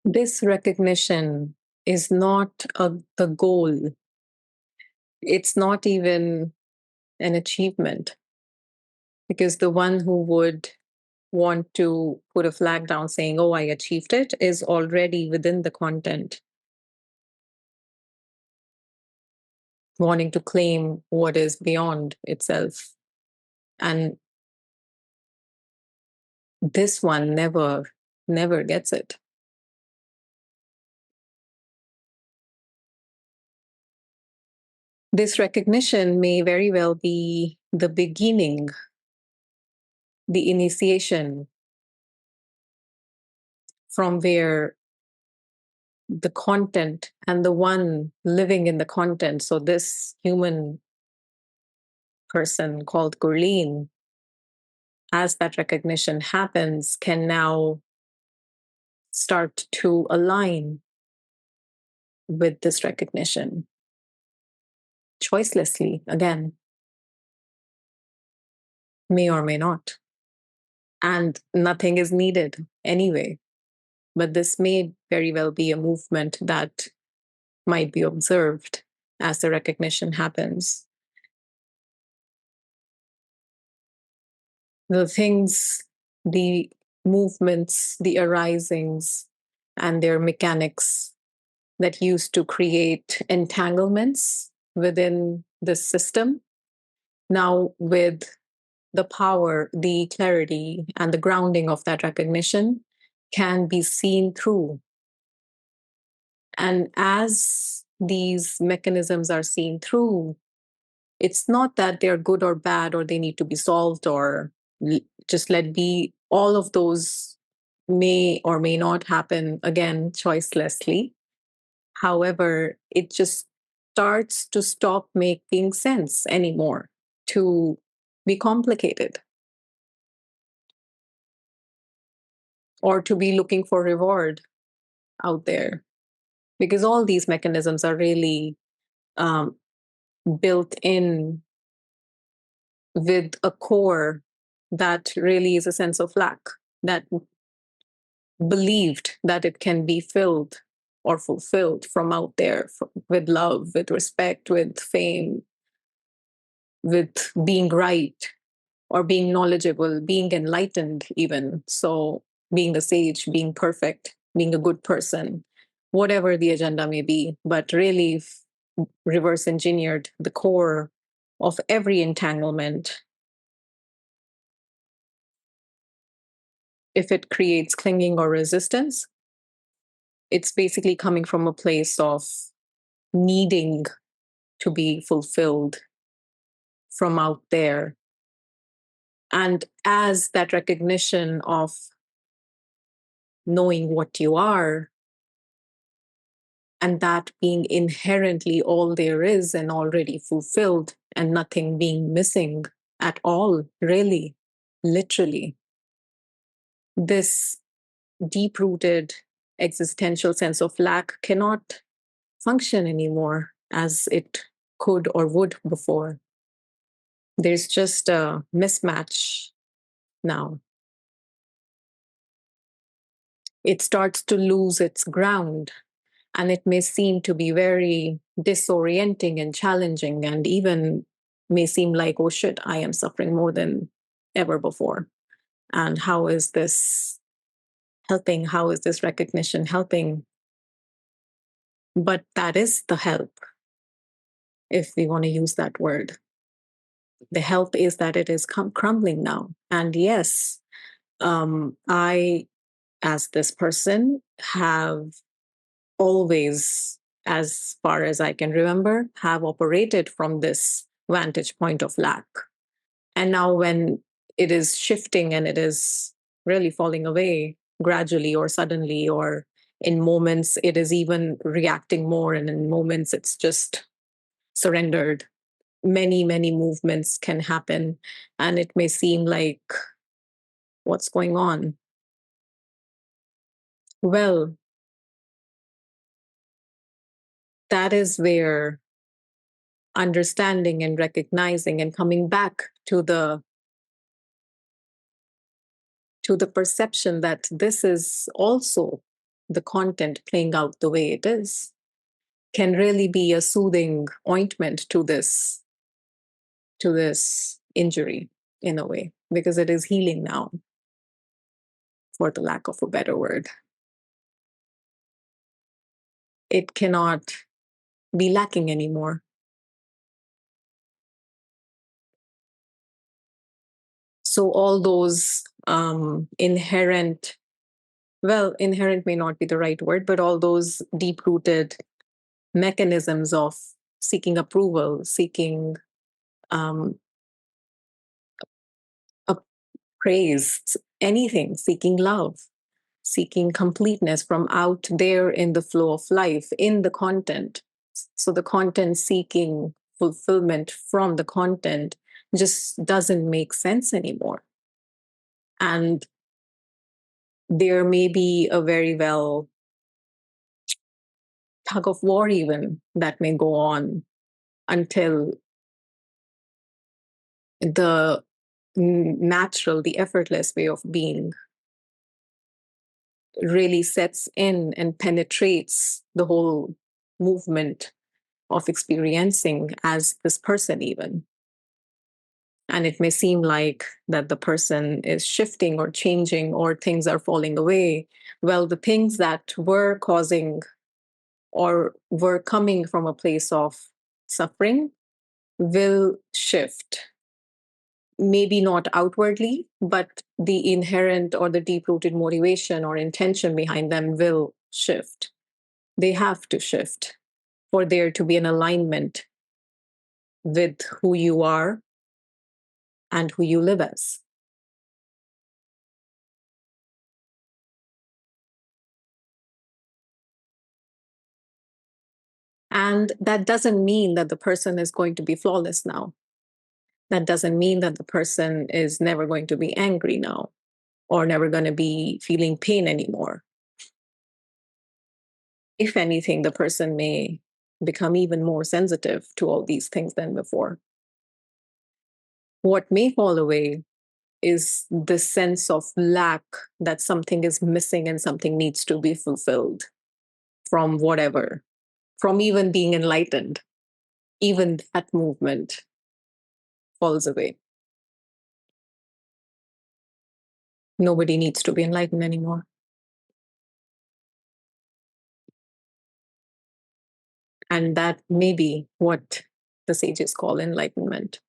This recognition is not the goal. It's not even an achievement, because the one who would want to put a flag down saying, oh, I achieved it, is already within the content, wanting to claim what is beyond itself. And this one never gets it. This recognition may very well be the beginning, the initiation from where the content and the one living in the content, so this human person called Gurleen, as that recognition happens, can now start to align with this recognition choicelessly, again, may or may not. And nothing is needed anyway. But this may very well be a movement that might be observed as the recognition happens. The things, the movements, the arisings, and their mechanics that used to create entanglements within the system, now with the power, the clarity, and the grounding of that recognition, can be seen through. And as these mechanisms are seen through, it's not that they're good or bad or they need to be solved or just let be. All of those may or may not happen, again, choicelessly. However, it just starts to stop making sense anymore, to be complicated, or to be looking for reward out there. Because all these mechanisms are really built in with a core that really is a sense of lack, that believed that it can be filled or fulfilled from out there with love, with respect, with fame, with being right, or being knowledgeable, being enlightened, even. So, being the sage, being perfect, being a good person, whatever the agenda may be, but really reverse engineered the core of every entanglement. If it creates clinging or resistance, it's basically coming from a place of needing to be fulfilled from out there. And as that recognition of knowing what you are, and that being inherently all there is and already fulfilled, and nothing being missing at all, really, literally, this deep rooted existential sense of lack cannot function anymore as it could or would before. There's just a mismatch now. It starts to lose its ground, and it may seem to be very disorienting and challenging, and even may seem like, oh shit, I am suffering more than ever before. And how is this helping? How is this recognition helping? But that is the help, if we want to use that word. The help is that it is crumbling now. And yes, I, as this person, have always, as far as I can remember, have operated from this vantage point of lack. And now when it is shifting and it is really falling away gradually or suddenly, or in moments it is even reacting more, and in moments it's just surrendered. Many movements can happen, and it may seem like, what's going on? Well, that is where understanding and recognizing and coming back to the perception that this is also the content playing out the way it is can really be a soothing ointment to this injury in a way, because it is healing now, for the lack of a better word. It cannot be lacking anymore. So all those inherent may not be the right word, but all those deep-rooted mechanisms of seeking approval, seeking um, a praise, anything, seeking love, seeking completeness from out there in the flow of life, in the content. So the content seeking fulfillment from the content just doesn't make sense anymore. And there may be a very well tug of war even that may go on until the natural, the effortless way of being really sets in and penetrates the whole movement of experiencing as this person even. And it may seem like that the person is shifting or changing or things are falling away. Well, the things that were causing or were coming from a place of suffering will shift. Maybe not outwardly, but the inherent or the deep rooted motivation or intention behind them will shift. They have to shift for there to be an alignment with who you are and who you live as. And that doesn't mean that the person is going to be flawless now. That doesn't mean that the person is never going to be angry now or never going to be feeling pain anymore. If anything, the person may become even more sensitive to all these things than before. What may fall away is the sense of lack, that something is missing and something needs to be fulfilled from whatever, from even being enlightened. Even that movement falls away. Nobody needs to be enlightened anymore. And that may be what the sages call enlightenment.